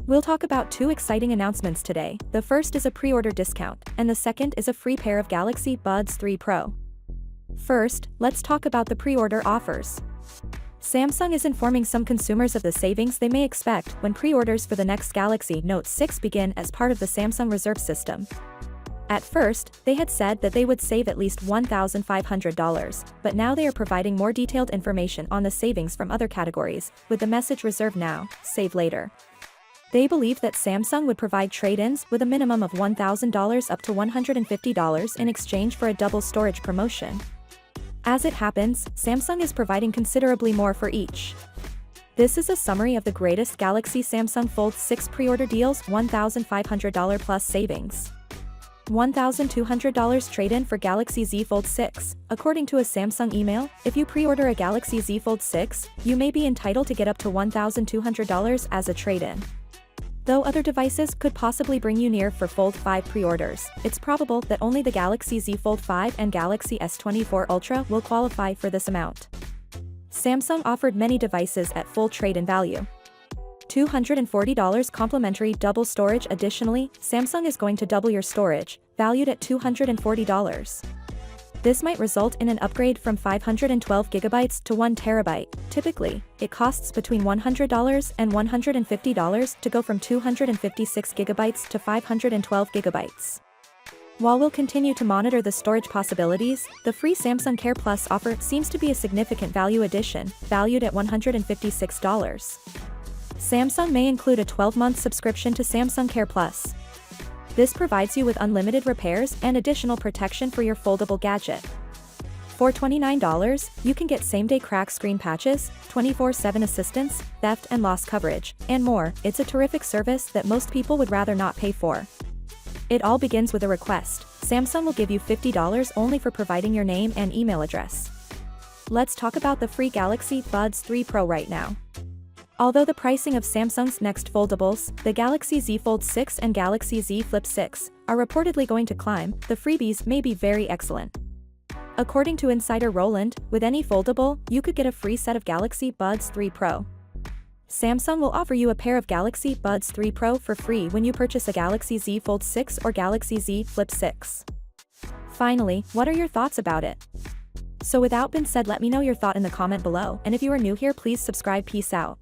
We'll talk about two exciting announcements today. The first is a pre-order discount, and the second is a free pair of Galaxy Buds 3 Pro. First, let's talk about the pre-order offers. Samsung is informing some consumers of the savings they may expect when pre-orders for the next Galaxy Note 6 begin as part of the Samsung Reserve system. At first, they had said that they would save at least $1,500, but now they are providing more detailed information on the savings from other categories, with the message "Reserve now, save later." They believe that Samsung would provide trade-ins with a minimum of $1,000 up to $150 in exchange for a double storage promotion. As it happens, Samsung is providing considerably more for each. This is a summary of the greatest Galaxy Samsung Fold 6 pre-order deals: $1,500 plus savings. $1,200 trade-in for Galaxy Z Fold 6. According to a Samsung email, if you pre-order a Galaxy Z Fold 6, you may be entitled to get up to $1,200 as a trade-in. Though other devices could possibly bring you near for Fold 5 pre-orders, it's probable that only the Galaxy Z Fold 5 and Galaxy S24 Ultra will qualify for this amount. Samsung offered many devices at full trade-in value. $240 complimentary double storage. Additionally, Samsung is going to double your storage, valued at $240. This might result in an upgrade from 512 GB to 1 TB. Typically, it costs between $100 and $150 to go from 256 GB to 512 GB. While we'll continue to monitor the storage possibilities, the free Samsung Care Plus offer seems to be a significant value addition, valued at $156. Samsung may include a 12-month subscription to Samsung Care Plus. This provides you with unlimited repairs and additional protection for your foldable gadget. For $29, you can get same-day crack screen patches, 24/7 assistance, theft and loss coverage, and more. It's a terrific service that most people would rather not pay for. It all begins with a request. Samsung will give you $50 only for providing your name and email address. Let's talk about the free Galaxy Buds 3 Pro right now. Although the pricing of Samsung's next foldables, the Galaxy Z Fold 6 and Galaxy Z Flip 6, are reportedly going to climb, the freebies may be very excellent. According to insider Roland, with any foldable, you could get a free set of Galaxy Buds 3 Pro. Samsung will offer you a pair of Galaxy Buds 3 Pro for free when you purchase a Galaxy Z Fold 6 or Galaxy Z Flip 6. Finally, what are your thoughts about it? So without being said, let me know your thought in the comment below, and if you are new here, please subscribe. Peace out.